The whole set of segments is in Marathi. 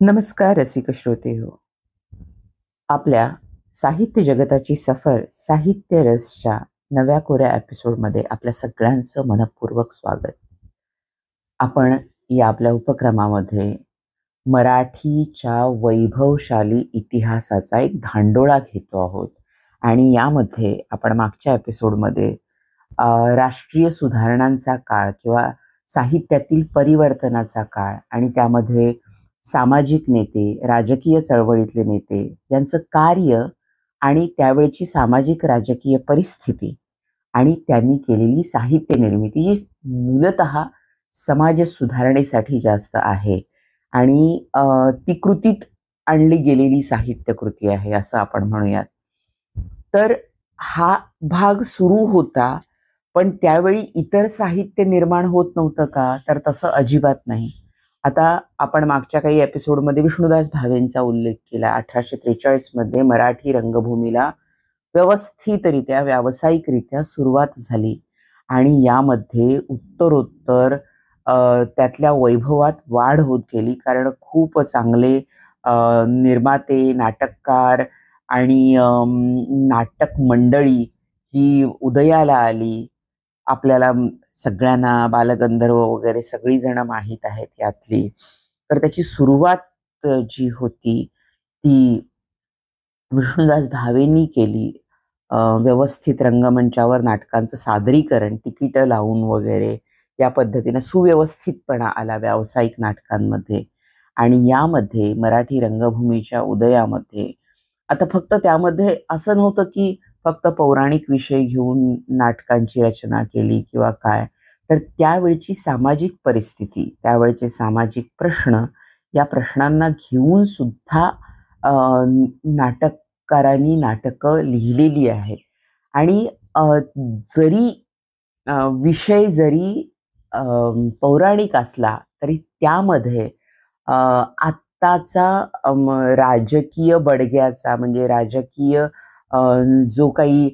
नमस्कार रसिक श्रोते हो. आपल्या साहित्य जगताची सफर साहित्य रसच्या नव्या कोऱ्या एपिसोडमध्ये आपल्या सगळ्यांचं मनपूर्वक स्वागत. आपण या आपल्या उपक्रमामध्ये मराठीच्या वैभवशाली इतिहासाचा एक धांडोळा घेतो आहोत आणि यामध्ये आपण मागच्या एपिसोडमध्ये राष्ट्रीय सुधारणांचा काळ किंवा साहित्यातील परिवर्तनाचा काळ आणि त्यामध्ये सामाजिक नेते, राजकीय चळवळीतले नेते यांचं कार्य आणि त्यावेळची सामाजिक राजकीय परिस्थिती आणि त्यांनी केलेली साहित्य निर्मिती जी मूलतः समाज सुधारणेसाठी जास्त आहे आणि ती कृतीत आणली गेलेली साहित्य कृती आहे असं आपण म्हणूयात. तर हा भाग सुरू होता, पण त्यावेळी इतर साहित्य निर्माण होत नव्हतं का? तर तसं अजिबात नाही. आता आपण मागच्या काही एपिसोडमध्ये विष्णुदास भावेंचा उल्लेख केला. 1843 मध्ये मराठी रंगभूमीला व्यवस्थितरित्या व्यावसायिकरित्या सुरुवात झाली आणि यामध्ये उत्तरोत्तर त्यातल्या वैभवात वाढ होत गेली, कारण खूप चांगले निर्माते, नाटककार आणि नाटक मंडळी ही उदयाला आली. आपल्याला सगळ्यांना बालगंधर्व वगैरे सगळी जण माहीत आहेत यातली. तर त्याची सुरुवात जी होती ती विष्णुदास भावेंनी केली. व्यवस्थित रंगमंचावर नाटकांचं सादरीकरण, तिकीटं लावून वगैरे या पद्धतीनं सुव्यवस्थितपणा आला व्यावसायिक नाटकांमध्ये. आणि यामध्ये मराठी रंगभूमीच्या उदयामध्ये आता फक्त त्यामध्ये असं नव्हतं की फक्त पौराणिक विषय घेऊन नाटकांची रचना केली किंवा काय, तर त्यावेळची सामाजिक परिस्थिती, त्यावेळचे सामाजिक प्रश्न, या प्रश्नांना घेऊन सुद्धा नाटककारांनी नाटकं लिहिलेली आहेत. आणि जरी विषय जरी पौराणिक असला तरी त्यामध्ये आत्ताचा राजकीय बडग्याचा म्हणजे राजकीय जो काही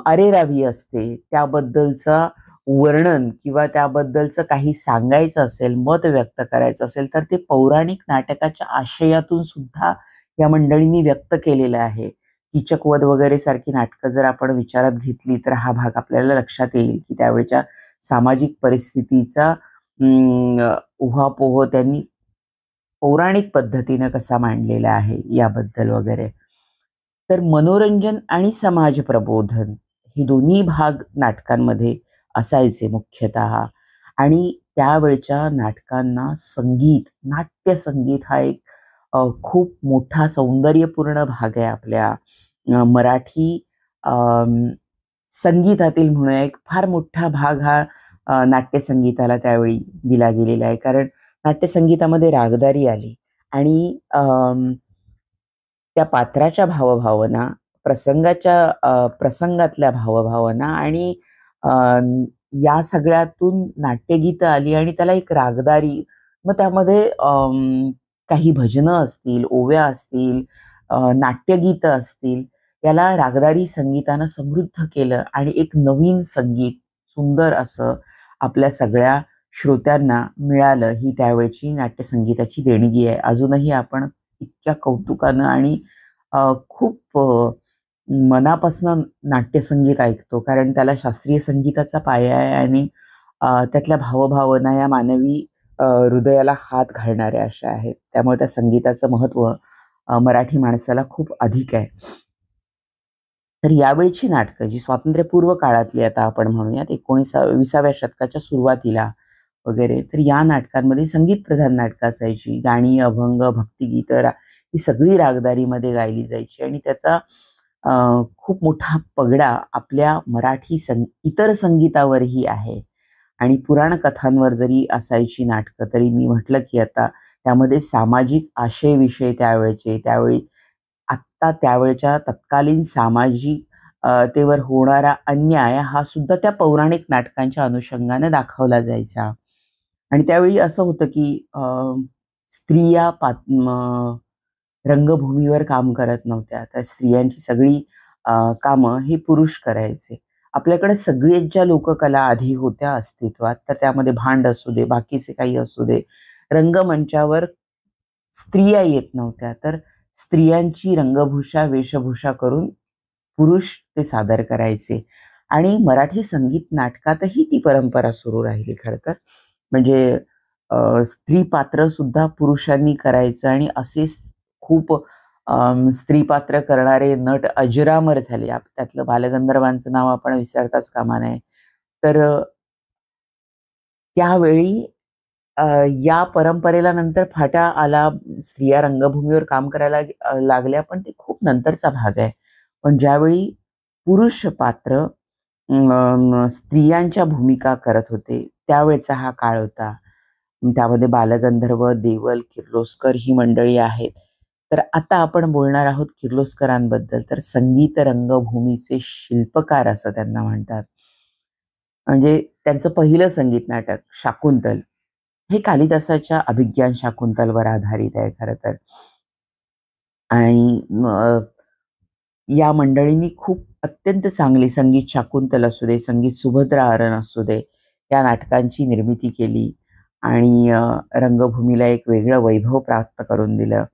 अरेरावी असते त्याबद्दलचा वर्णन किंवा त्याबद्दलचं काही सांगायचं असेल, मत व्यक्त करायचं असेल, तर ते पौराणिक नाटकाच्या आशयातून सुद्धा या मंडळींनी व्यक्त केलेलं आहे. कीचकवध वगैरे सारखी नाटकं जर आपण विचारात घेतली तर हा भाग आपल्याला लक्षात येईल की त्यावेळच्या सामाजिक परिस्थितीचा उहापोह त्यांनी पौराणिक पद्धतीनं कसा मांडलेला आहे याबद्दल वगैरे. तर मनोरंजन आणि समाज प्रबोधन हे दोन्ही भाग नाटकांमध्ये असायचे मुख्यतः. आणि त्यावेळच्या नाटकांना संगीत, नाट्य संगीत हा एक खूप मोठा सौंदर्यपूर्ण भाग आहे आपल्या मराठी संगीतातील. म्हणूया एक फार मोठा भाग हा नाट्यसंगीताला त्यावेळी दिला गेलेला आहे, कारण नाट्यसंगीतामध्ये रागदारी आली आणि त्या पात्राच्या भावभावना, प्रसंगातल्या भावभावना आणि या सगळ्यातून नाट्यगीतं आली आणि त्याला एक रागदारी. मग त्यामध्ये काही भजनं असतील, ओव्या असतील, नाट्यगीतं असतील, याला रागदारी संगीतानं समृद्ध केलं आणि एक नवीन संगीत सुंदर असं आपल्या सगळ्या श्रोत्यांना मिळालं. ही त्यावेळची नाट्यसंगीताची देणगी आहे. अजूनही आपण इतक्या कौतुकानं आणि खूप मनापासून नाट्यसंगीत ऐकतो, कारण त्याला शास्त्रीय संगीताचा पाया आहे आणि त्यातल्या भावभावना या मानवी हृदयाला हात घालणाऱ्या अशा आहेत. त्यामुळे त्या संगीताचं महत्त्व मराठी माणसाला खूप अधिक आहे. तर यावेळची नाटकं जी स्वातंत्र्यपूर्व काळातली आता आपण म्हणूयात 1920व्या शतकाच्या सुरुवातीला वगैरे, तर या नाटकांमध्ये संगीत प्रधान नाटकं असायची. गाणी, अभंग, भक्तिगीतं ही सगळी रागदारीमध्ये गायली जायची आणि त्याचा खूप मोठा पगडा आपल्या मराठी इतर संगीतावरही आहे. आणि पुराण कथांवर जरी असायची नाटकं तरी मी म्हटलं की आता त्यामध्ये सामाजिक आशय विषय त्यावेळी आत्ता त्यावेळच्या तत्कालीन सामाजिकतेवर होणारा अन्याय हा सुद्धा त्या पौराणिक नाटकांच्या अनुषंगाने दाखवला जायचा. आणि त्यावेळी असं होतं की स्त्रिया रंगभूमीवर काम करत नव्हत्या. तर स्त्रियांची सगळी कामं हे पुरुष करायचे. आपल्याकडे सगळेच ज्या लोककला आधी होत्या अस्तित्वात, तर त्यामध्ये भांड असू दे, बाकीचे काही असू दे, रंगमंचावर स्त्रिया येत नव्हत्या, तर स्त्रियांची रंगभूषा वेशभूषा करून पुरुष ते सादर करायचे. आणि मराठी संगीत नाटकातही ती परंपरा सुरू राहिली खरं तर. म्हणजे स्त्री पात्र सुद्धा पुरुषांनी करायचं आणि असेच खूप स्त्री पात्र करणारे नट अजरामर झाले. त्यातलं बालगंधर्वांचं नाव आपण विसरताच कामा नये. तर त्यावेळी अ, या परंपरेला नंतर फाटा आला. स्त्रिया रंगभूमीवर काम करायला लागल्या, पण ते खूप नंतरचा भाग आहे. पण ज्यावेळी पुरुष पात्र स्त्रियांच्या भूमिका करत होते, त्यावेळचा हा काळ होता. त्यामध्ये बालगंधर्व, देवल, किर्लोस्कर ही मंडळी आहेत. तर आता आपण बोलणार आहोत किर्लोस्करांबद्दल. तर संगीत रंगभूमीचे शिल्पकार असं त्यांना म्हणतात. म्हणजे त्यांचं पहिलं संगीत नाटक शाकुंतल हे कालिदासाच्या अभिज्ञान शाकुंतलवर आधारित आहे खरं तर. आणि या मंडळींनी खूप अत्यंत चांगली संगीत शाकुंतल असू दे, संगीत सुभद्राहरण असू दे, या नाटकांची निर्मिती केली आणि रंगभूमीला एक वेगळं वैभव प्राप्त करून दिलं.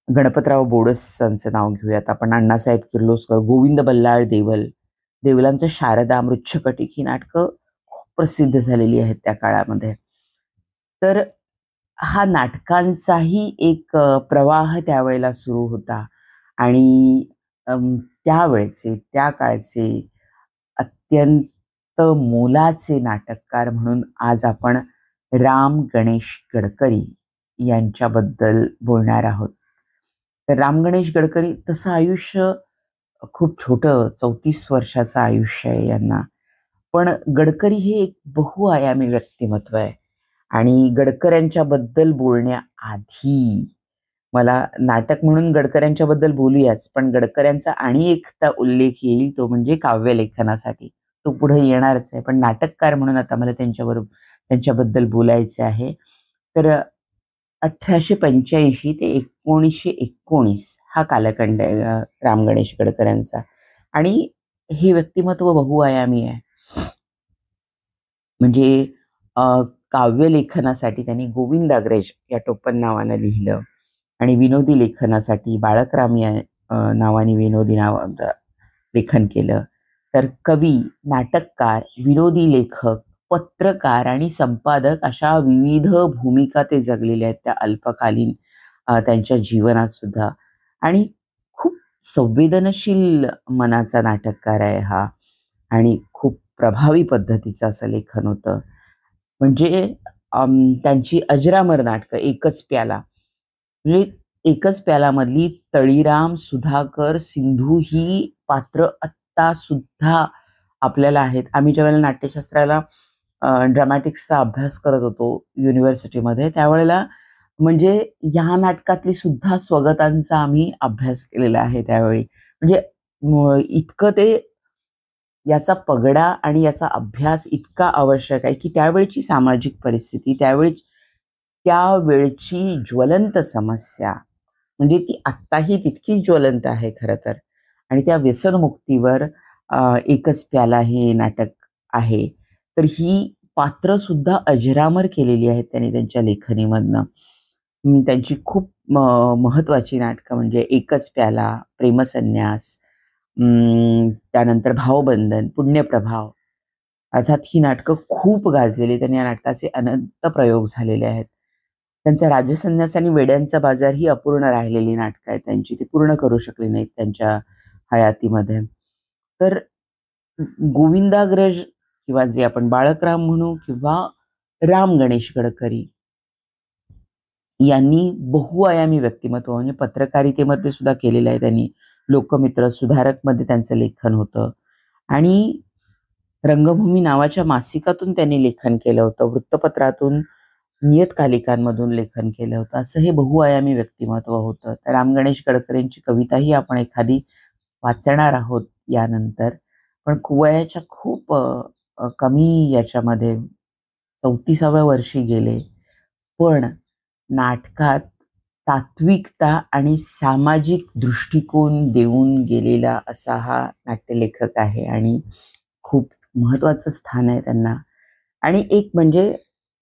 गणपतराव बोडसांचं नाव घेऊयात आपण. अण्णासाहेब किर्लोस्कर, गोविंद बल्लाळ देवल, देवलांचं शारदा, मृच्छकटिक ही नाटकं खूप प्रसिद्ध झालेली आहेत त्या काळामध्ये. तर हा नाटकांचाही एक प्रवाह त्यावेळेला सुरू होता आणि त्यावेळचे त्या काळचे अत्यंत मोलाचे नाटककार म्हणून आज आपण राम गणेश गडकरी यांच्याबद्दल बोलणार आहोत. तर राम गणेश गडकरी तसं आयुष्य खूप छोटं 34 वर्षाचं आयुष्य आहे यांना. पण गडकरी हे एक बहुआयामी व्यक्तिमत्व आहे आणि गडकऱ्यांच्याबद्दल बोलण्याआधी मला नाटक म्हणून गडकऱ्यांच्याबद्दल बोलूयाच, पण गडकऱ्यांचा आणि एकदा उल्लेख येईल तो म्हणजे काव्यलेखनासाठी. तो पुढे येणारच आहे. पण नाटककार म्हणून आता मला त्यांच्याबद्दल बोलायचे आहे. तर 1885 ते 1919 हा कालखंड आहे राम गणेश गडकऱ्यांचा. आणि हे व्यक्तिमत्व बहुआयामी आहे. म्हणजे अ, काव्यलेखनासाठी त्यांनी गोविंदाग्रज या टोपण नावानं लिहिलं आणि विनोदी लेखनासाठी बाळकराम या नावाने विनोदी लेखन केलं. तर कवी, नाटककार, विनोदी लेखक, पत्रकार आणि संपादक अशा विविध भूमिका ते जगलेले आहेत त्या अल्पकालीन त्यांच्या जीवनात सुद्धा. आणि खूप संवेदनशील मनाचा नाटककार आहे हा आणि खूप प्रभावी पद्धतीचं असं लेखन होतं. म्हणजे त्यांची अजरामर नाटकं, एकच प्याला, म्हणजे एकच प्यालामधली तळीराम, सुधाकर, सिंधू ही पात्र आत्ता सुद्धा आपल्याला आहेत. आम्ही ज्यावेळेला नाट्यशास्त्राला ड्रामॅटिक्सचा अभ्यास करत होतो युनिव्हर्सिटीमध्ये, त्यावेळेला म्हणजे ह्या नाटकातली सुद्धा स्वगतांचा आम्ही अभ्यास केलेला आहे त्यावेळी. म्हणजे इतकं ते याचा पगडा आणि याचा अभ्यास इतका आवश्यक आहे, की त्यावेळची सामाजिक परिस्थिती, त्यावेळची ज्वलंत समस्या म्हणजे ती आत्ताही तितकीच ज्वलंत आहे खरं तर. आणि त्या व्यसनमुक्तीवर एकच प्याला हे नाटक आहे. तर ही पात्र सुद्धा अजरामर केलेली आहेत त्यांनी त्यांच्या लेखणीमधनं. त्यांची खूप महत्त्वाची नाटकं म्हणजे एकच प्याला, प्रेमसन्यास, त्यानंतर भावबंधन, पुण्यप्रभाव, अर्थात ही नाटकं खूप गाजलेली. त्यांनी या नाटकाचे अनंत प्रयोग झालेले आहेत. त्यांचा राजसन्यास आणि वेड्यांचा बाजार ही अपूर्ण राहिलेली नाटकं आहेत त्यांची. ती पूर्ण करू शकली नाहीत त्यांच्या हयातीमध्ये. तर गोविंदाग्रज किंवा जे आपण बाळकराम म्हणू किंवा राम गणेश गडकरी यांनी बहुआयामी व्यक्तिमत्व म्हणजे पत्रकारितेमध्ये सुद्धा केलेलं आहे त्यांनी. लोकमित्र, सुधारकमध्ये त्यांचं लेखन होतं आणि रंगभूमी नावाच्या मासिकातून त्यांनी लेखन केलं होतं. वृत्तपत्रातून, नियतकालिकांमधून लेखन केलं होतं. असं हे बहुआयामी व्यक्तिमत्व होतं. तर राम गणेश गडकरींची कविताही आपण एखादी वाचणार आहोत यानंतर. पण वयाच्या खूप कमी याच्यामध्ये 34व्या वर्षी गेले. पण नाटकात तात्विकता आणि सामाजिक दृष्टिकोन देऊन गेलेला असा हा नाट्यलेखक आहे आणि खूप महत्त्वाचं स्थान आहे त्यांना. आणि एक म्हणजे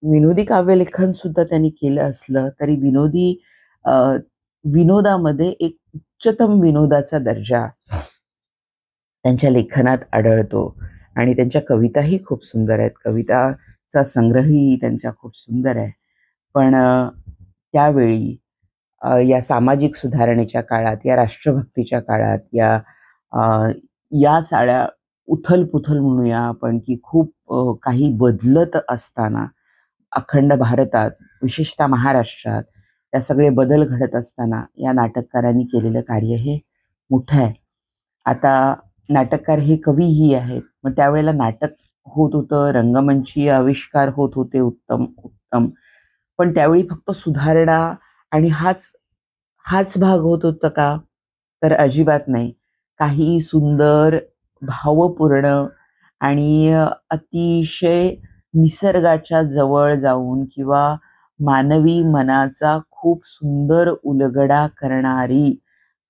विनोदी काव्यलेखन सुद्धा त्यांनी केलं असलं तरी विनोदी विनोदामध्ये एक उच्चतम विनोदाचा दर्जा त्यांच्या लेखनात आढळतो आणि त्यांच्या कविताही खूप सुंदर आहेत. कविताचा संग्रहही त्यांच्या खूप सुंदर आहे. पण त्यावेळी या सामाजिक सुधारणेच्या काळात, या राष्ट्रभक्तीच्या काळात, या साऱ्या उथल-पुथल म्हणूया आपण, की खूप काही बदलत असताना अखंड भारतात, विशेषतः महाराष्ट्रात या सगळे बदल घडत असताना या नाटककारांनी केलेलं कार्य हे मोठं आहे. आता नाटककार हे कवीही आहेत. मग त्यावेळेला नाटक होत होतं, रंगमंचीय आविष्कार होत होते उत्तम, उत्तम. पण त्यावेळी फक्त सुधारणा आणि हाच भाग होत होता का? तर अजिबात नाही. काही सुंदर, भावपूर्ण आणि अतिशय निसर्गाच्या जवळ जाऊन किंवा मानवी मनाचा खूप सुंदर उलगडा करणारी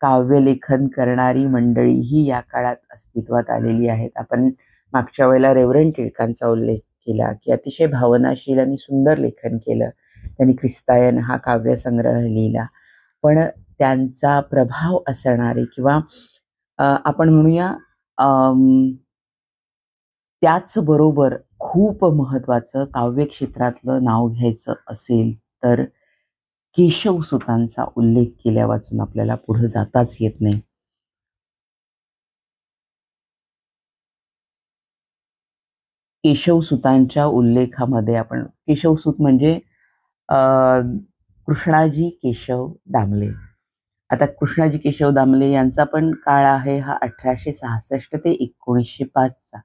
काव्यलेखन करणारी मंडळीही या काळात अस्तित्वात आलेली आहेत. आपण मागच्या वेळेला रेव्हरंड टिळकांचा उल्लेख केला, की अतिशय भावनाशील आणि सुंदर लेखन केलं. त्यांनी ख्रिस्तायन हा काव्यसंग्रह लिहिला. पण त्यांचा प्रभाव असणारे किंवा आपण म्हणूया त्याचबरोबर खूप महत्त्वाचं काव्यक्षेत्रातलं नाव घ्यायचं असेल तर केशवसुतांचा उल्लेख केल्या वाचून आपल्याला पुढे जाताच येत नाही. केशवसुतांच्या उल्लेखामध्ये आपण केशवसूत म्हणजे कृष्णाजी केशव दामले. आता कृष्णाजी केशव दामले यांचा पण काळ आहे हा 1866 ते 1905चा.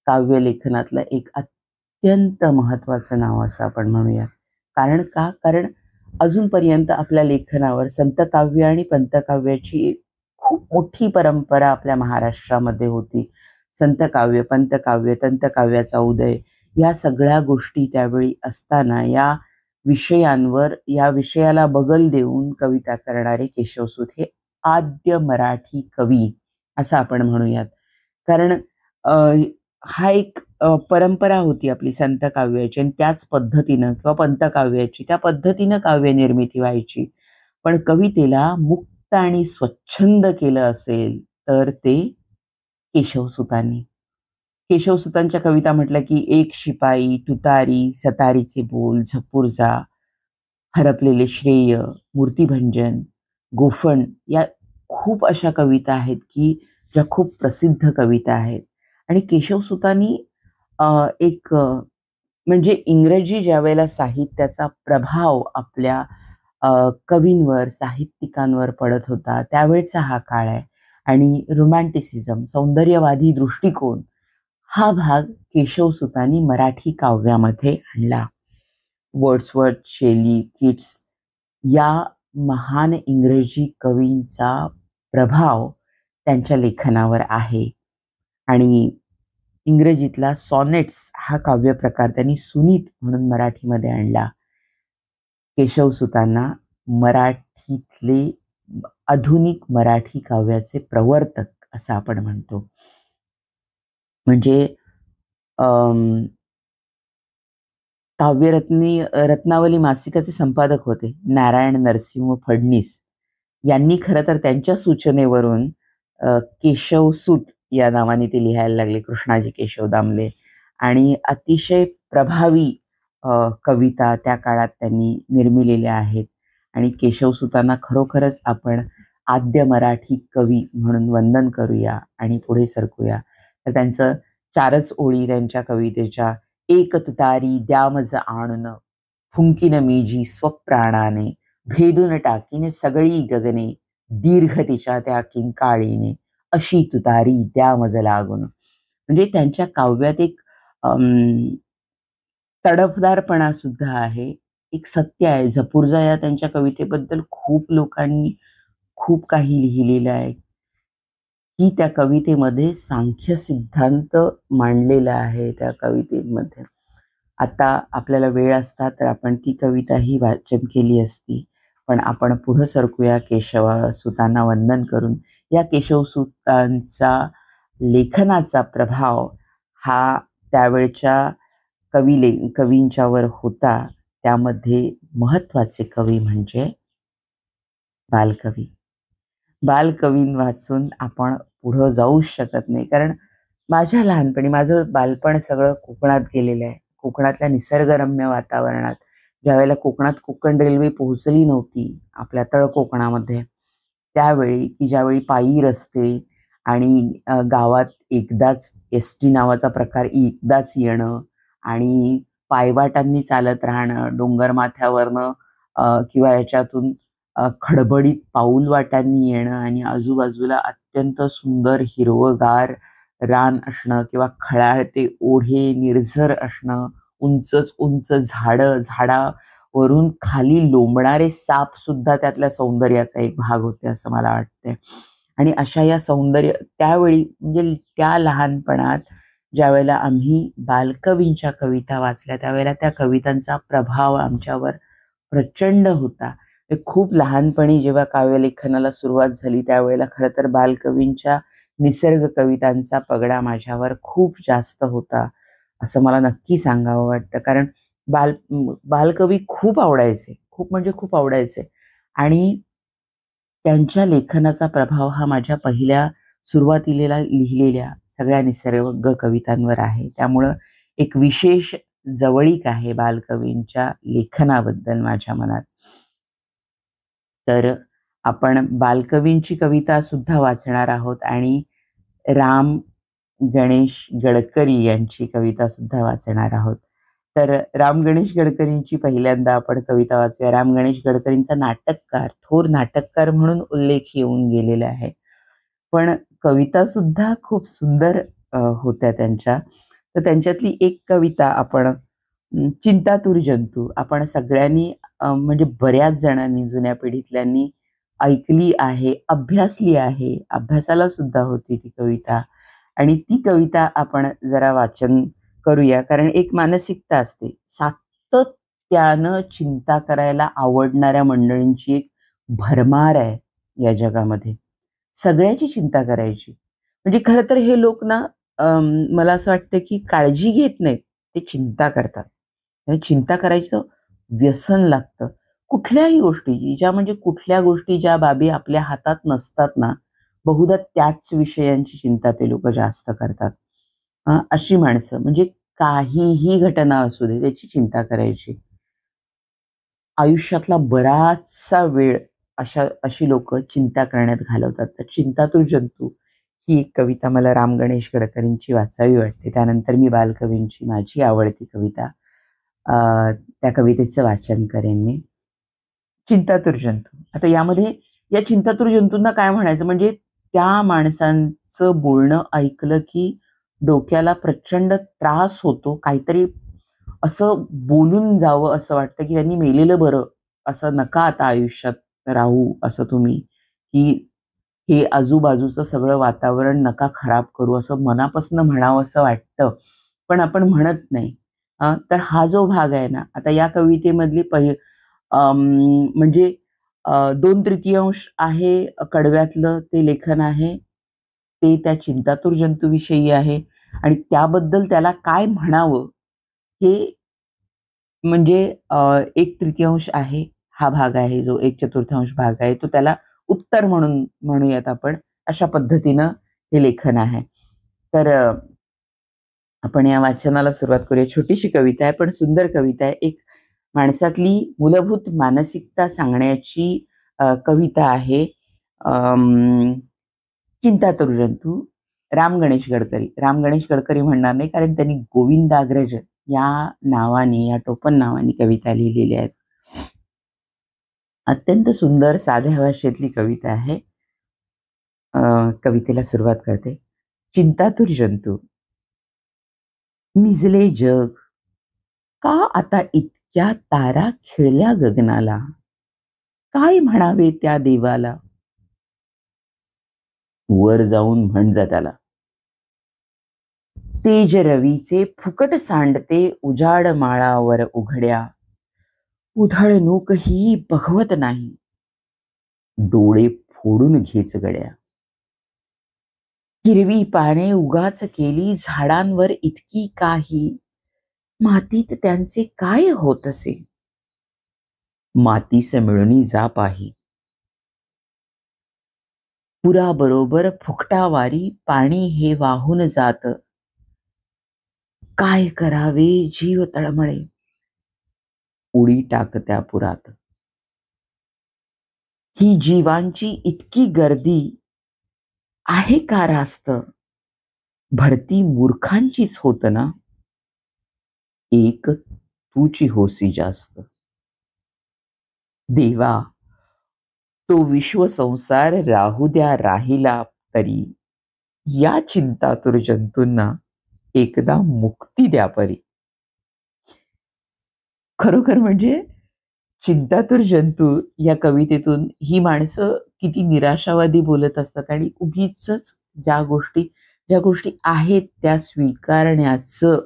काव्यलेखनातलं एक अत्यंत महत्त्वाचं नाव असं आपण म्हणूया. कारण अजूनपर्यंत आपल्या लेखनावर संतकाव्य आणि पंतकाव्याची खूप मोठी परंपरा आपल्या महाराष्ट्रामध्ये होती. संतकाव्य, पंतकाव्य, तंतकाव्याचा उदय या सगळ्या गोष्टी त्यावेळी असताना या विषयाला बगल देऊन कविता करणारे केशवसूत हे आद्य मराठी कवी असं आपण म्हणूयात. कारण हा एक परंपरा होती आपली संत काव्याची आणि त्याच पद्धतीनं किंवा पंतकाव्याची त्या पद्धतीनं काव्यनिर्मिती व्हायची. पण कवितेला मुक्त आणि स्वच्छंद केलं असेल तर ते केशवसुतांनी. केशवसुतांच्या कविता म्हटलं की एक शिपाई, तुतारी, सतारीचे बोल, झपूर्झा, हरपलेले श्रेय, मूर्तिभंजन, गोफण या खूप अशा कविता आहेत की ज्या खूप प्रसिद्ध कविता आहेत. आणि केशवसुतांनी म्हणजे इंग्रजी ज्या वेळेला साहित्याचा प्रभाव आपल्या कवींवर, साहित्यिकांवर पडत होता त्यावेळेचा हा काळ आहे. आणि रोमॅन्टिसिझम, सौंदर्यवादी दृष्टिकोन हा भाग केशवसुतांनी मराठी काव्यामध्ये आणला. वर्ड्सवर्थ, शेली, किट्स या महान इंग्रजी कवींचा प्रभाव त्यांच्या लेखनावर आहे. आणि इंग्रजीतला सॉनेट्स हा काव्यप्रकार त्यांनी सुनीत म्हणून मराठीमध्ये आणला. केशवसुतांना मराठीतले आधुनिक मराठी काव्याचे प्रवर्तक असं आपण म्हणतो. म्हणजे रत्नावली मासिकाचे संपादक होते नारायण नरसिंह फडणीस. यांनी खरं तर त्यांच्या सूचनेवरून केशवसूत या नावाने ते लिहायला लागले, कृष्णाजी केशव दामले. आणि अतिशय प्रभावी कविता त्या काळात त्यांनी निर्मिलेल्या आहेत. आणि केशवसूतांना खरोखरच आपण आद्य मराठी कवी म्हणून वंदन करूया आणि पुढे सरकूया. तर त्यांचं 4च ओळी त्यांच्या कवितेच्या, एक तुतारी द्या मज आणून, फुंकीन मीजी स्वप्राणाने, भेदून टाकीने सगळी गगने, दीर्घ तिच्या त्या किंकाळीने, अशी तुतारी द्या मज लागून. म्हणजे त्यांच्या काव्यात एक तडफदारपणा सुद्धा आहे, एक सत्य आहे. झपूर्झा या त्यांच्या कवितेबद्दल खूप लोकांनी खूप काही लिहिलेलं आहे की त्या कवितेमध्ये सांख्य सिद्धांत मांडलेला आहे त्या कवितेमध्ये. आता आपल्याला वेळ असता तर आपण ती कविताही वाचन केली असती. पण आपण पुढं सरकूया केशवसूतांना वंदन करून. या केशवसूतांचा लेखनाचा प्रभाव हा त्यावेळच्या कवींच्यावर होता. त्यामध्ये महत्त्वाचे कवी म्हणजे बालकवी. बालकवीं वाचून आपण पुढं जाऊच शकत नाही. कारण माझ्या लहानपणी माझं बालपण सगळं कोकणात गेलेलं आहे. कोकणातल्या निसर्गरम्य वातावरणात ज्यावेळेला कोकणात कोकण रेल्वे पोहोचली नव्हती आपल्या तळ कोकणामध्ये, त्यावेळी की ज्यावेळी पायी रस्ते आणि गावात एकदाच एस-टी नावाचा प्रकार एकदाच येणं आणि पायवाटांनी चालत राहणं, डोंगरमाथ्यावरनं किंवा याच्यातून खडबडीत पाऊलवाटांनी येणं आणि आजूबाजूला अत्यंत सुंदर हिरवंगार रान असणं किंवा खळाळते ओढे, निर्झर असणं, उंचच उंच झाडं, झाडावरून खाली लोंबणारे साप सुद्धा त्यातल्या सौंदर्याचा एक भाग होते असं मला वाटतंय. आणि अशा या सौंदर्य त्यावेळी म्हणजे त्या लहानपणात ज्यावेळेला आम्ही बालकवींच्या कविता वाचल्या, त्यावेळेला त्या कवितांचा प्रभाव आमच्यावर प्रचंड होता. खूप लहानपणी जेव्हा काव्यलेखनाला सुरुवात झाली त्यावेळेला खरं तर बालकवींच्या निसर्ग कवितांचा पगडा माझ्यावर खूप जास्त होता असं मला नक्की सांगावं वाटतं. कारण बालकवी खूप आवडायचे, खूप म्हणजे खूप आवडायचे. आणि त्यांच्या लेखनाचा प्रभाव हा माझ्या पहिल्या सुरुवातीला लिहिलेल्या सगळ्या निसर्ग कवितांवर आहे. त्यामुळं एक विशेष जवळीक आहे बालकवींच्या लेखनाबद्दल माझ्या मनात. तर आपण बालकवींची कविता सुद्धा वाचणार आहोत आणि राम गणेश गडकरी यांची कविता सुद्धा वाचणार आहोत. तर राम गणेश गडकरींची पहिल्यांदा आपण कविता वाचूया. राम गणेश गडकरींचा नाटककार, थोर नाटककार म्हणून उल्लेख येऊन गेलेला आहे. पण कविता सुद्धा खूप सुंदर होत्या त्यांच्या. तर त्यांच्यातली एक कविता आपण चिंतातुर जंतू आपण सगळ्यांनी म्हणजे बऱ्याच जणांनी जुन्या पिढीतल्यांनी ऐकली आहे, अभ्यासली आहे, अभ्यासाला सुद्धा होती ती कविता. आणि ती कविता आपण जरा वाचन करूया. कारण एक मानसिकता असते, सातत्यानं चिंता करायला आवडणाऱ्या मंडळींची एक भरमार आहे या जगामध्ये. सगळ्याची चिंता करायची. म्हणजे खरं तर हे लोक ना मला असं वाटतं की काळजी घेत नाहीत, ते चिंता करतात. आणि चिंता करायचं व्यसन लागतं. कुठल्याही गोष्टीची, ज्या म्हणजे कुठल्या गोष्टी ज्या बाबी आपल्या हातात नसतात ना, बहुधा त्याच विषयांची चिंता ते लोक जास्त करतात. अशी माणसं म्हणजे काहीही घटना असू दे त्याची चिंता करायची. आयुष्यातला बराचसा वेळ अशी लोक चिंता करण्यात घालवतात. तर चिंतातुर जंतू ही एक कविता मला राम गणेश गडकरींची वाचावी वाटते. त्यानंतर मी बालकवींची माझी आवडती कविता त्या कवितेचं वाचन करेन मी. चिंतातुर जंतू. आता यामध्ये या चिंतातुर जंतूंना काय म्हणायचं म्हणजे त्या माणसांचं बोलणं ऐकलं की डोक्याला प्रचंड त्रास होतो. काहीतरी असं बोलून जावं असं वाटतं की त्यांनी मेलेलं बरं. असं नका आता आयुष्यात राहू असं तुम्ही, की हे आजूबाजूचं सगळं वातावरण नका खराब करू असं मनापासून म्हणावं असं वाटतं. पण आपण म्हणत नाही. तर हा जो भाग आहे ना, आता या कवितेमधली म्हणजे 2/3 आहे कडव्यातलं ते लेखन आहे. ते त्या चिंतातुर जंतूविषयी आहे आणि त्याबद्दल त्याला काय म्हणावं हे म्हणजे 1/3 आहे. हा भाग आहे जो 1/4 भाग आहे तो त्याला उत्तर म्हणून म्हणूयात आपण. अशा पद्धतीनं हे लेखन आहे. तर आपण या वाचनाला सुरुवात करूया. छोटीशी कविता आहे पण सुंदर कविता आहे. एक माणसातली मूलभूत मानसिकता सांगण्याची कविता आहे. चिंतातुर जंतू. राम गणेश गडकरी. राम गणेश गडकरी म्हणणार नाही कारण त्यांनी गोविंदाग्रज या नावाने, या टोपण नावाने कविता लिहिलेल्या आहेत. अत्यंत सुंदर साध्या भाषेतली कविता आहे. कवितेला सुरुवात करते. चिंतातुर जंतू. निजले जग का आता इतक्या तारा खिळल्या गगनाला, काय म्हणावे त्या देवाला, वर जाऊन म्हणजे त्याला. तेज रवीचे फुकट सांडते उजाड माळावर उघड्या, उधळणूकही बघवत नाही, डोळे फोडून घेच गड्या. हिरवी पाने उगाच केली झाडांवर इतकी काही, मातीत त्यांचे काय होत असे, मातीस मिळूनी जा पाही. पुराबरोबर फुकटावारी पाणी हे वाहून जात. काय करावे जीव तळमळे, उडी टाकत्या पुरात. ही जीवांची इतकी गर्दी आहे का रास्त, भरती मूर्खांचीच होत ना, एक तूची होसी जास्त. देवा, तो विश्वसंसार राहू द्या राहिला तरी, या चिंतातुर जंतूंना एकदा मुक्ती द्या परी. खरोखर म्हणजे चिंतातुर जंतू या कवितेतून ही माणसं किती निराशावादी बोलत असतात आणि उगीचच ज्या गोष्टी आहेत त्या स्वीकारण्याचं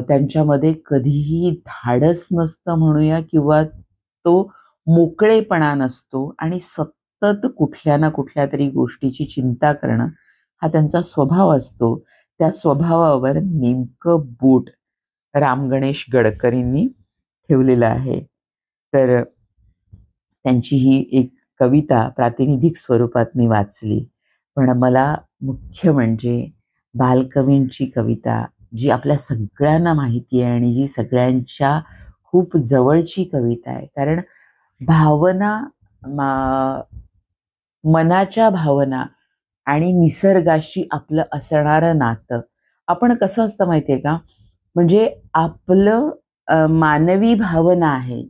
त्यांच्यामध्ये कधीही धाडस नसतं म्हणूया, किंवा तो मोकळेपणा नसतो आणि सतत कुठल्या ना कुठल्या तरी गोष्टीची चिंता करणं हा त्यांचा स्वभाव असतो. त्या स्वभावावर नेमकं बोट राम गणेश गडकरींनी ठेवलेलं आहे. तर त्यांची ही एक कविता प्रातिनिधिक स्वरूपात मी वाचली. पण मला मुख्य म्हणजे बालकवींची कविता, जी आपल्या सगळ्यांना माहिती आहे आणि जी सगळ्यांच्या खूप जवळची कविता आहे. कारण भावना, मनाच्या भावना आणि निसर्गाशी आपलं असणारं नातं, आपण कसं असतं माहितीये का, म्हणजे आपलं मानवी भावना आहे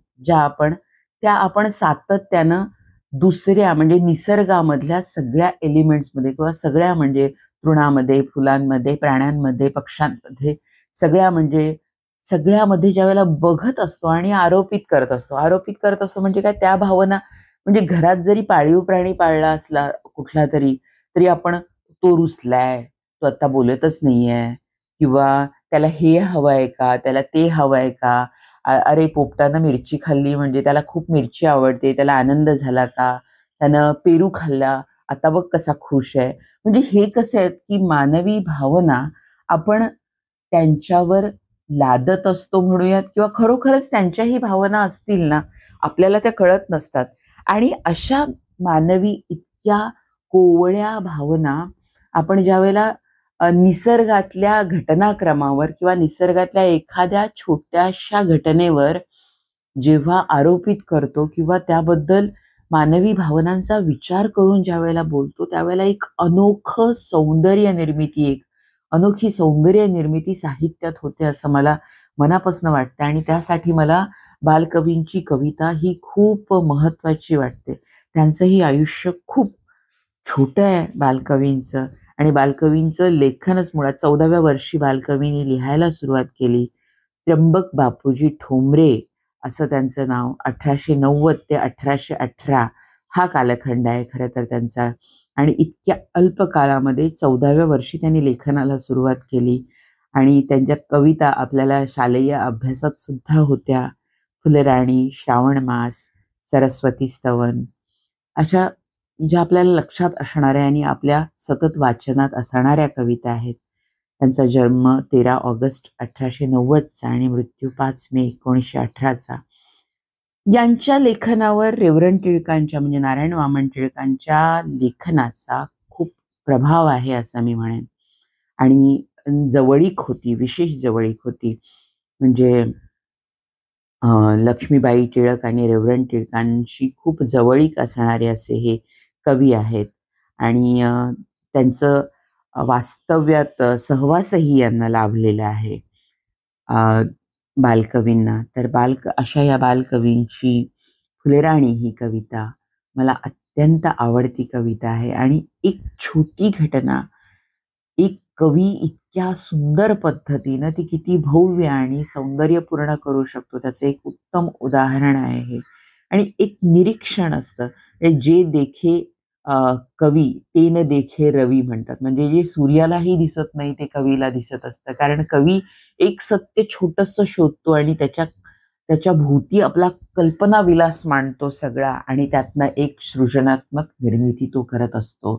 त्या आपण सातत्यानं दुसऱ्या म्हणजे निसर्गामधल्या सगळ्या एलिमेंट्समध्ये किंवा सगळ्या म्हणजे तृणामध्ये, फुलांमध्ये, प्राण्यांमध्ये, पक्ष्यांमध्ये, सगळ्यामध्ये ज्या वेळेला बघत असतो आणि आरोपित करत असतो म्हणजे काय, त्या भावना म्हणजे घरात जरी पाळीव प्राणी पाळला असला कुठला तरी आपण तो रुसलाय, तो आता बोलतच नाहीये, किंवा त्याला हे हवंय का, त्याला ते हवंय का, अरे पोपटानं मिरची खाल्ली म्हणजे त्याला खूप मिरची आवडते, त्याला आनंद झाला का, त्यानं पेरू खाल्ला, आता बघ कसा खुश आहे. म्हणजे हे कसे आहेत की मानवी भावना आपण त्यांच्यावर लादत असतो म्हणूयात, किंवा खरोखरच त्यांच्याही भावना असतील ना, आपल्याला त्या कळत नसतात. आणि अशा मानवी इतक्या कोवळ्या भावना आपण ज्यावेळेला निसर्गातल्या घटनाक्रमावर किंवा निसर्गातल्या एखाद्या छोट्याशा घटनेवर जेव्हा आरोपित करतो किंवा त्याबद्दल मानवी भावनांचा विचार करून ज्या वेळेला बोलतो, त्यावेळेला एक अनोखी सौंदर्य निर्मिती साहित्यात होते असं मला मनापासून वाटतं. आणि त्यासाठी मला बालकवींची कविता ही खूप महत्वाची वाटते. त्यांचंही आयुष्य खूप छोटं आहे बालकवींचं, आणि बालकवींचं लेखनच मुळात 14व्या वर्षी बालकवींनी लिहायला सुरुवात केली. त्र्यंबक बापूजी ठोंबरे असं त्यांचं नाव. 1890 ते 1818 हा कालखंड आहे खरं तर त्यांचा. आणि इतक्या अल्प काळामध्ये 14व्या वर्षी त्यांनी लेखनाला सुरुवात केली. आणि त्यांच्या कविता आपल्याला शालेय अभ्यासात सुद्धा होत्या. फुलराणी, श्रावण मास, सरस्वती स्तवन, अशा ज्या आपल्याला लक्षात असणाऱ्या आणि आपल्या सतत वाचनात असणाऱ्या कविता आहेत. त्यांचा जन्म 13 ऑगस्ट 1890चा आणि मृत्यू 5 मे 1918चा. यांच्या लेखनावर रेव्हरंड टिळकांच्या म्हणजे नारायण वामन टिळकांच्या लेखनाचा खूप प्रभाव आहे असं मी म्हणेन. आणि जवळीक होती, विशेष जवळीक होती. म्हणजे लक्ष्मीबाई टिळक आणि रेव्हरंड टिळकांशी खूप जवळीक असणारे असे हे कवी आहेत. आणि त्यांचं वास्तव्यात सहवासही यांना लाभलेला आहे बालकवींना. तर अशा या बालकवींची फुलेराणी ही कविता मला अत्यंत आवडती कविता आहे. आणि एक छोटी घटना एक कवी इतक्या सुंदर पद्धतीनं ती किती भव्य आणि सौंदर्यपूर्ण करू शकतो, त्याचं एक उत्तम उदाहरण आहे हे. आणि एक निरीक्षण असतं, जे देखे कवी ते न देखे रवी म्हणतात. म्हणजे जे सूर्यालाही दिसत नाही ते कवीला दिसत असतं. कारण कवी एक सत्य छोटंसं शोधतो आणि त्याच्या भोवती आपला कल्पना विलास मांडतो सगळा, आणि त्यातनं एक सृजनात्मक निर्मिती तो करत असतो.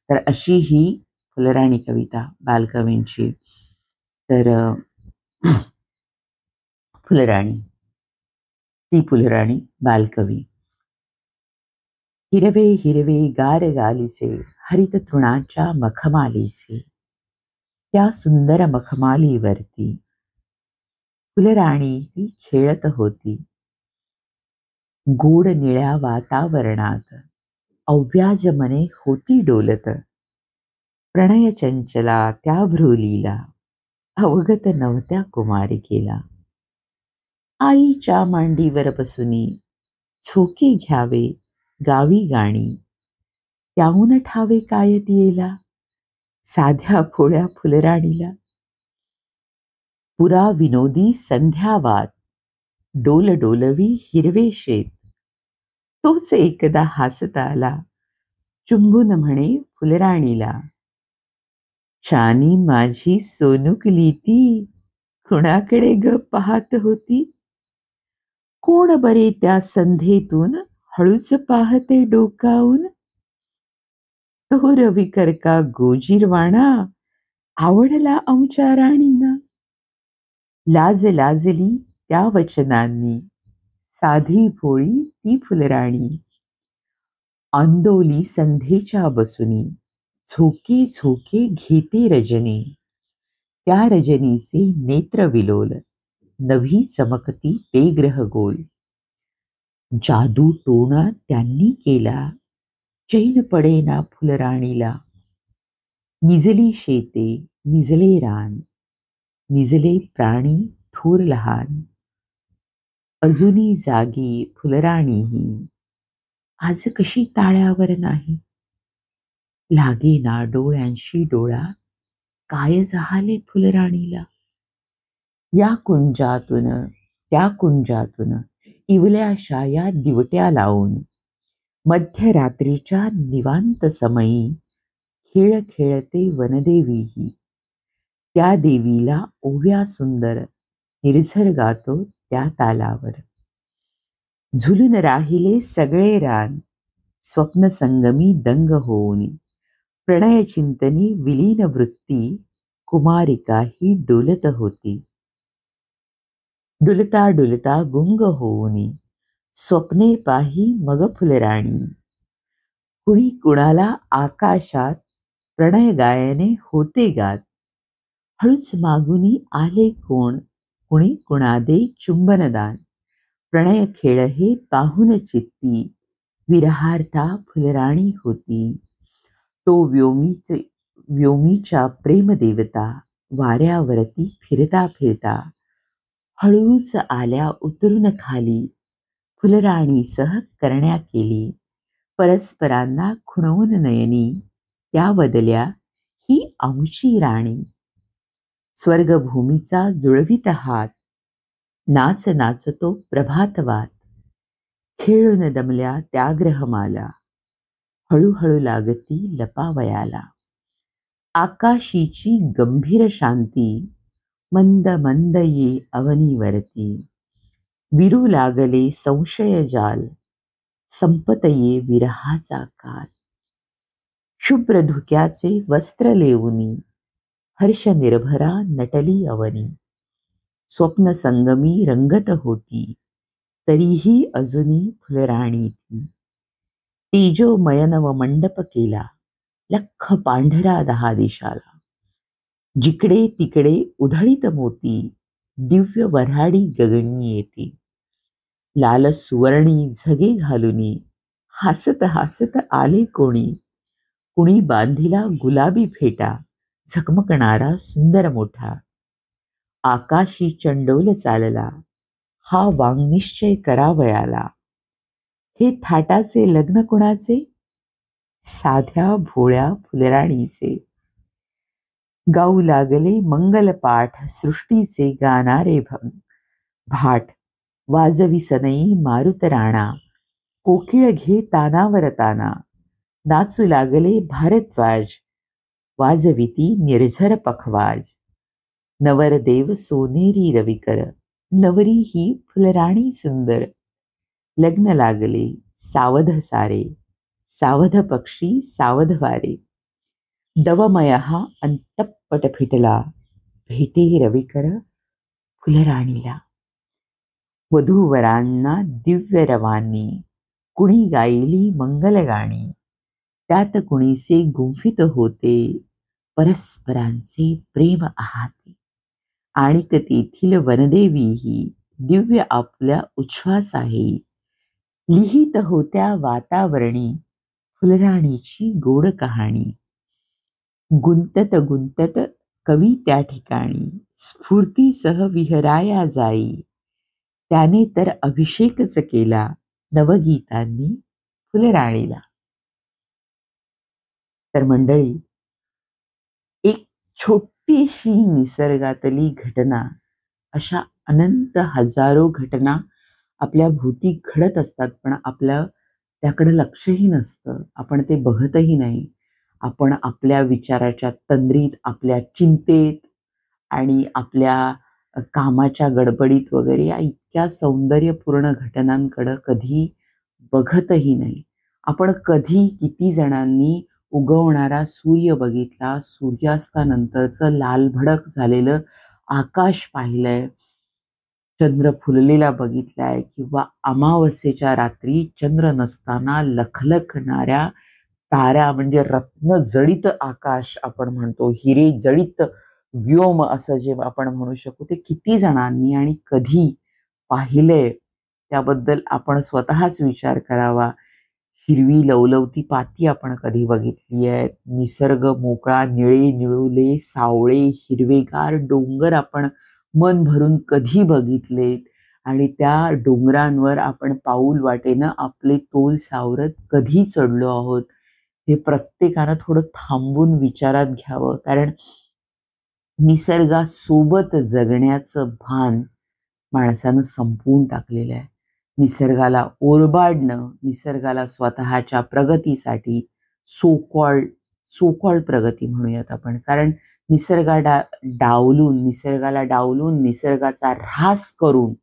तर अशी ही फुलराणी कविता बालकवींची. तर फुलराणी, ती फुलराणी बालकवी. हिरवे हिरवे गार गालीचे हरित तृणाच्या मखमालीचे, त्या सुंदर मखमालीवरती फुलराणी ती खेळत होती. गोड निळ्या वातावरणात अव्याज मने होती डोलत. प्रणय चंचला त्या भ्रुलीला अवगत नव्हत्या कुमारिकेला. आईच्या मांडीवर बसुनी झोके घ्यावे गावी गाणी, त्याहून ठावे काय तियेला साध्या भोळ्या फुलराणीला. पुरा विनोदी संध्यावात डोल डोलवी हिरवे शेत, तोच एकदा हसता आला चुंबून म्हणे फुलराणीला. छानी माझी सोनुकली ती कुणाकडे ग पाहत होती. कोण बरे त्या संध्येतून हळूच पाहते डोकावून. तो रविकर का गोजीरवाणा आवडला आमच्या राणींना. लाज लाजली त्या वचनांनी साधी भोळी ती फुलराणी. आंदोली संध्येच्या बसुनी झोके झोके घेते रजनी. त्या रजनीचे नेत्र विलोल नभी चमकती ते ग्रह गोल. जादू टोणा त्यांनी केला चैन पडेना फुलराणीला. निजली शेते निजले रान, निजले प्राणी थोर लहान. अजुनी जागी फुलराणीही आज कशी ताळ्यावर नाही. लागेना डोळ्यांशी डोळा काय झाले फुलराणीला. या कुंजातून त्या कुंजातून इवल्याशा या दिवट्या लावून मध्यरात्रीच्या निवांत समयी खेळ खेळते वनदेवीही. त्या देवीला ओव्या सुंदर निर्झर गातो त्या तालावर. झुलून राहिले सगळे रान स्वप्न संगमी दंग होऊन. प्रणय चिंतनी विलीन वृत्ती कुमारिका ही डोलत होती. डुलता डुलता गुंग होऊनी स्वप्ने पाही मग फुलराणी. कुणी कुणाला आकाशात प्रणय गायने होते गात. हळूच मागुनी आले कोण कुणी कुणादे चुंबनदान. प्रणय खेळ हे पाहून चित्ती विरहार्था फुलराणी होती. तो व्योमीच्या प्रेमदेवता वाऱ्यावरती फिरता फिरता हळूच आल्या उतरून खाली. फुलराणीसह करण्या केली परस्परांना खुणवून नयनी. त्या बदल्या ही आमची राणी. स्वर्गभूमीचा जुळवित हात नाच नाचतो प्रभातवात. खेळून दमल्या त्या ग्रहमाला हळूहळू लागती लपावयाला. आकाशीची गंभीर शांती मंद मंद ये अवनीवरती. विरू लागले संशय जाल संपत ये विरहाचा काल. शुभ्र धुक्याचे वस्त्र लेवुनी हर्ष निर्भरा नटली अवनी. स्वप्न संगमी रंगत होती तरीही अजुनी फुलराणी ती. तेजोमय नव मंडप केला लख पांढरा 10 दिशाला. जिकडे तिकडे उधळीत मोती दिव्य वऱ्हाडी गगनी येती. लाल सुवर्णी झगे घालुनी हसत हसत आले कोणी. कुणी बांधिला गुलाबी फेटा झगमगणारा सुंदर मोठा. आकाशी चंडोल चालला हा वाङ्निश्चय करावयाला. हे थाटाचे लग्न कुणाचे साध्या भोळ्या फुलराणीचे. गाऊ लागले मंगल पाठ सृष्टीचे गाणारे भाट. वाजवी सनई मारुत राणा कोकिळ घे तानावर ताना. नाचू लागले भारद्वाज वाजविती निर्झर पखवाज. नवरदेव सोनेरी रविकर नवरी ही फुलराणी सुंदर. लग्न लागले सावध सारे सावध पक्षी सावध वारे. दवमय हा अंतपट फिटला भेटे रविकर फुलराणीला. वधूवरांना दिव्य रवांनी कुणी गायली मंगलगाणी, त्यात कुणीसे गुंफित होते, परस्परांचे प्रेम आहाती. आणिक तेथील वनदेवी ही दिव्य आपल्या उच्छ्वास आहे, लिहित होत्या वातावरणी फुलराणीची गोड कहाणी. गुंतत गुंतत कवी त्या ठिकाणी, स्फूर्तीसह विहराया जाई, त्याने तर अभिषेकच केला नवगीतांनी फुलराणीला. तर मंडळी, एक छोटीशी निसर्गातली घटना, अशा अनंत हजारो घटना आपल्या भोवती घडत असतात, पण आपलं त्याकडे लक्षही नसतं, आपण ते बघतही नाही. आपण आपल्या विचाराच्या तंद्रीत, आपल्या चिंतेत आणि आपल्या कामाच्या गडबडीत वगैरे या इतक्या सौंदर्यपूर्ण घटनांकडं कधी बघतही नाही. आपण कधी किती जणांनी उगवणारा सूर्य बघितला, सूर्यास्तानंतरचं लालभडक झालेलं आकाश पाहिलंय, चंद्र फुललेला बघितलाय, किंवा अमावस्येच्या रात्री चंद्र नसताना लखलखणाऱ्या तारा म्हणजे रत्न जडित आकाश आपण म्हणतो, हिरे जडित व्योम असं जे आपण म्हणू शकू, ते किती जणांनी आणि कधी पाहिलंय त्याबद्दल आपण स्वतःच विचार करावा. हिरवी लवलवती पाती आपण कधी बघितली आहेत, निसर्ग मोकळा, निळे निळुले सावळे हिरवेगार डोंगर आपण मन भरून कधी बघितलेत, आणि त्या डोंगरांवर आपण पाऊल वाटेनं आपले तोल सावरत कधी चढलो आहोत, हे प्रत्येकानं थोडं थांबून विचारात घ्यावं. कारण निसर्गासोबत जगण्याचं भान माणसानं संपवून टाकलेलं आहे. निसर्गाला ओरबाडणं, निसर्गाला स्वतःच्या प्रगतीसाठी सो कॉल्ड प्रगती म्हणूयात आपण, कारण निसर्गाला डावलून निसर्गाचा ऱ्हास करून,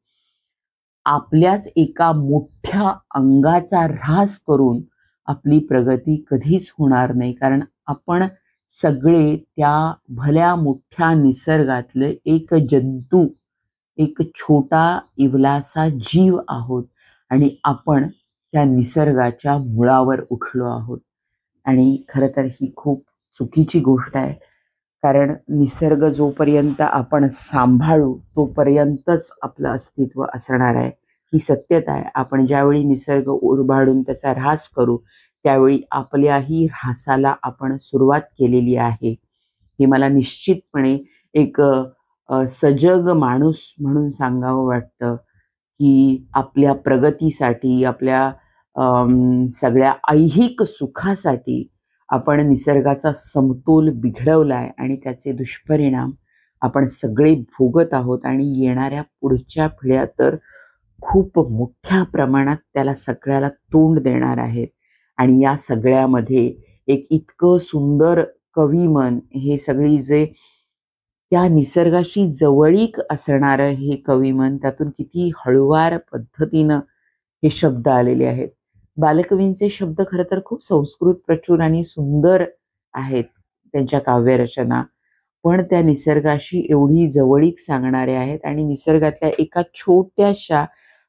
आपल्याच एका मोठ्या अंगाचा ऱ्हास करून आपली प्रगती कधीच होणार नाही. कारण आपण सगळे त्या भल्या मोठ्या निसर्गातले एक जंतू, एक छोटा इवलासा जीव आहोत, आणि आपण त्या निसर्गाच्या मुळावर उठलो आहोत. आणि खरं तर ही खूप चुकीची गोष्ट आहे, कारण निसर्ग जोपर्यंत आपण सांभाळू तोपर्यंतच आपलं अस्तित्व असणार आहे, ही सत्यता आहे. आपण ज्यावेळी निसर्ग ओरबाडून त्याचा ऱ्हास करू, त्यावेळी आपल्याही ऱ्हासाला आपण सुरुवात केलेली आहे. हे मला निश्चितपणे एक सजग माणूस म्हणून सांगावं वाटतं, की आपल्या प्रगतीसाठी, आपल्या सगळ्या ऐहिक सुखासाठी आपण निसर्गाचा समतोल बिघडवलाय, आणि त्याचे दुष्परिणाम आपण सगळे भोगत आहोत. आणि येणाऱ्या पुढच्या पिढ्या तर खूप मोठ्या प्रमाणात त्याला सगळ्याला तोंड देणार आहेत. आणि या सगळ्यामध्ये एक इतकं सुंदर कविमन, हे सगळी जे त्या निसर्गाशी जवळीक असणारं हे कविमन, त्यातून किती हळुवार पद्धतीनं हे शब्द आलेले आहेत. बालकवींचे शब्द खरं तर खूप संस्कृत प्रचूर आणि सुंदर आहेत, त्यांच्या काव्यरचना, पण त्या निसर्गाशी एवढी जवळीक सांगणारे आहेत. आणि निसर्गातल्या एका छोट्याशा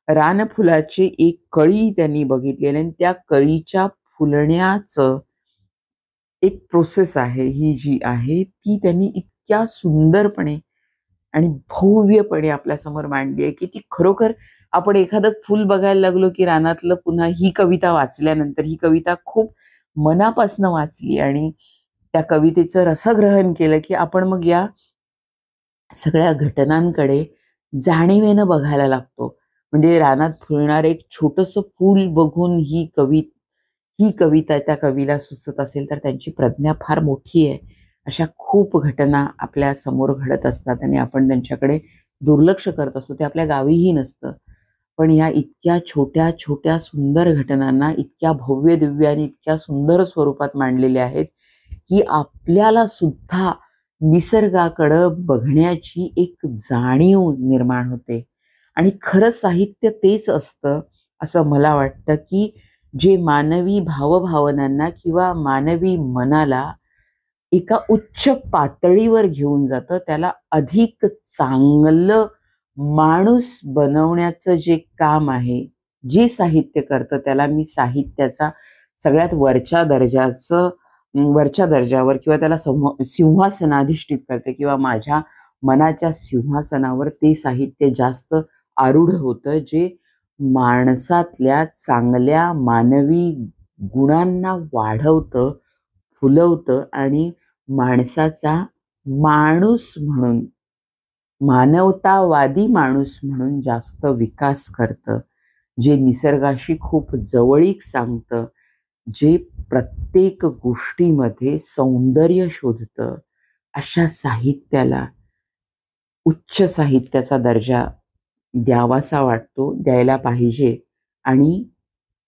रानफुलाची एक कळी त्यांनी बघितलेली, आणि त्या कळीच्या फुलण्याचं एक प्रोसेस आहे, ही जी आहे ती त्यांनी इतक्या सुंदरपणे आणि भव्यपणे आपल्यासमोर मांडली आहे, की ती खरोखर आपण एखादं फुल बघायला लागलो की रानातलं, पुन्हा ही कविता वाचल्यानंतर ही कविता खूप मनापासनं वाचली आणि त्या कवितेचं रसग्रहण केलं, की आपण मग या सगळ्या घटनांकडे जाणीवेनं बघायला लागतो. म्हणजे रानात फुलणारं एक छोटंसं फूल बघून ही कविता त्या कवीला सुचत असेल, तर त्यांची प्रज्ञा फार मोठी आहे. अशा खूप घटना आपल्या समोर घडत असतात आणि आपण त्यांच्याकडे दुर्लक्ष करत असतो. ते आपल्या गावीही नसतं. पण या इतक्या छोट्या छोट्या सुंदर घटनांना इतक्या भव्य दिव्य आणि इतक्या सुंदर स्वरूपात मांडलेल्या आहेत, की आपल्याला सुद्धा निसर्गाकडं बघण्याची एक जाणीव निर्माण होते. आणि खरं साहित्य तेच असतं असं मला वाटतं, की जे मानवी भावभावनांना किंवा मानवी मनाला एका उच्च पातळीवर घेऊन जातं, त्याला अधिक चांगलं माणूस बनवण्याचं जे काम आहे, जे साहित्य करतं त्याला मी साहित्याचा सगळ्यात वरच्या दर्जावर किंवा त्याला सिंहासनाधिष्ठित करते किंवा माझ्या मनाच्या सिंहासनावर ते साहित्य जास्त आरूढ होतं, जे माणसातल्या चांगल्या मानवी गुणांना वाढवतं, फुलवतं आणि माणसाचा माणूस म्हणून, मानवतावादी माणूस म्हणून जास्त विकास करतं, जे निसर्गाशी खूप जवळीक सांगतं, जे प्रत्येक गोष्टीमध्ये सौंदर्य शोधतं, अशा साहित्याला उच्च साहित्याचा दर्जा द्यावासा वाटतो, द्यायला पाहिजे. आणि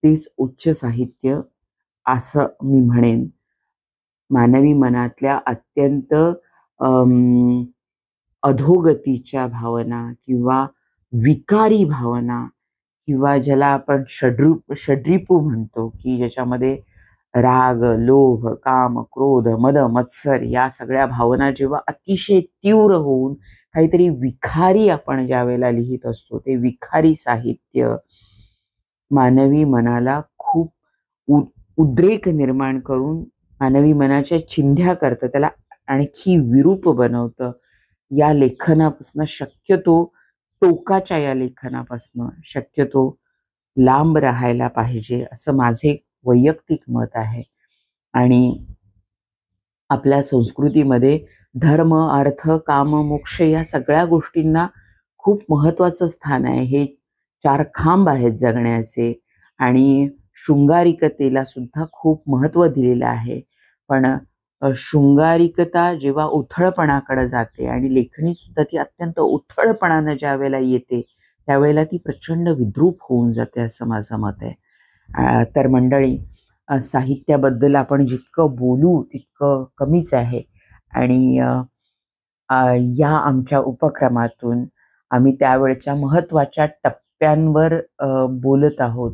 तेच उच्च साहित्य असं मी म्हणेन. मानवी मनातल्या अत्यंत अधोगतीच्या भावना किंवा विकारी भावना किंवा ज्याला आपण षड्रिपू म्हणतो, की ज्याच्यामध्ये राग, लोभ, काम, क्रोध, मद, मत्सर या सगळ्या भावना जेव्हा अतिशय तीव्र होऊन काहीतरी विखारी आपण ज्या वेळेला लिहित असतो, ते विखारी साहित्य मानवी मनाला खूप उद्रेक निर्माण करून मानवी मनाच्या चिंध्या करतं, त्याला आणखी विरूप बनवतं. या लेखनापासून शक्यतो, टोकाच्या या लेखनापासून शक्यतो लांब राहायला पाहिजे, असं माझे वैयक्तिक मत आहे. आणि आपल्या संस्कृतीमध्ये धर्म, अर्थ, काम, मोक्ष या सगळ्या गोष्टींना खूप महत्वाचं स्थान आहे. हे 4 खांब आहेत जगण्याचे आणि शृंगारिकतेला सुद्धा खूप महत्त्व दिलेलं आहे. पण शृंगारिकता जेव्हा उथळपणाकडे जाते आणि लेखणी सुद्धा ती अत्यंत उथळपणानं ज्या वेळेला येते, त्यावेळेला ती प्रचंड विद्रूप होऊन जाते, असं माझं मत आहे. तर मंडळी, साहित्याबद्दल आपण जितकं बोलू तितकं कमीच आहे. आणि या आमच्या उपक्रमातून आम्ही त्यावेळच्या महत्त्वाच्या टप्प्यांवर बोलत आहोत.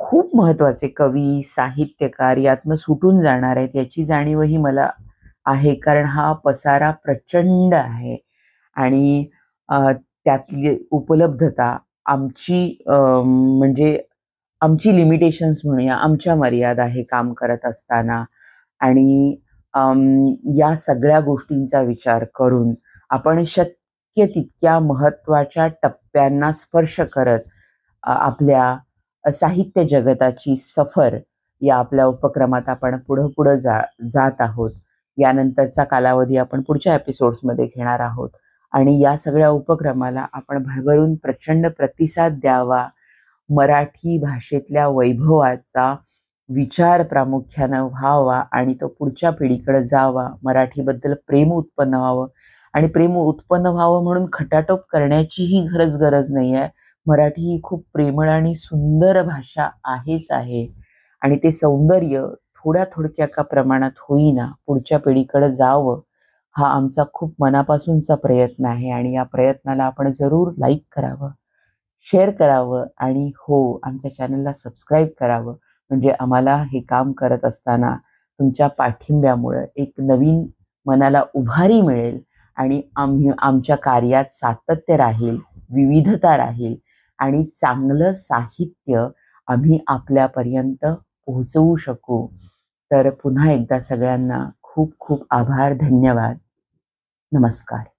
खूप महत्त्वाचे कवी, साहित्यकार यातनं सुटून जाणार आहेत याची जाणीवही मला आहे, कारण हा पसारा प्रचंड आहे आणि त्यातली उपलब्धता आमची म्हणजे आमची लिमिटेशन्स म्हणूया, आमच्या मर्यादा हे काम करत असताना. आणि या सगळ्या गोष्टींचा विचार करून आपण शक्य तितक्या महत्त्वाच्या टप्प्यांना स्पर्श करत आपल्या साहित्य जगताची सफर या आपल्या उपक्रमात आपण पुढं जात आहोत. यानंतरचा कालावधी आपण पुढच्या एपिसोड्समध्ये घेणार आहोत आणि या सगळ्या उपक्रमाला आपण भरभरून प्रचंड प्रतिसाद द्यावा. मराठी भाषेतल्या वैभवाचा विचार प्रामुख्यानं व्हावा आणि तो पुढच्या पिढीकडे जावा. मराठीबद्दल प्रेम उत्पन्न व्हावं आणि प्रेम उत्पन्न व्हावं म्हणून खटाटोप करण्याचीही गरज नाही आहे. मराठी ही खूप प्रेमळ आणि सुंदर भाषा आहेच आहे आणि ते सौंदर्य थोड्या का प्रमाणात होईना पुढच्या पिढीकडे जावं, हा आमचा खूप मनापासूनचा प्रयत्न आहे. आणि या प्रयत्नाला आपण जरूर लाईक करावं, शेअर करावं आणि हो, आमच्या चॅनलला सबस्क्राईब करावं. म्हणजे आम्हाला हे काम करत असताना तुमच्या पाठिंब्यामुळे एक नवीन मनाला उभारी मिळेल आणि आमच्या कार्यात सातत्य राहील, विविधता राहील आणि चांगलं साहित्य आम्ही आपल्यापर्यंत पोहोचवू शकू. तर पुन्हा एकदा सगळ्यांना खूप खूप आभार, धन्यवाद, नमस्कार.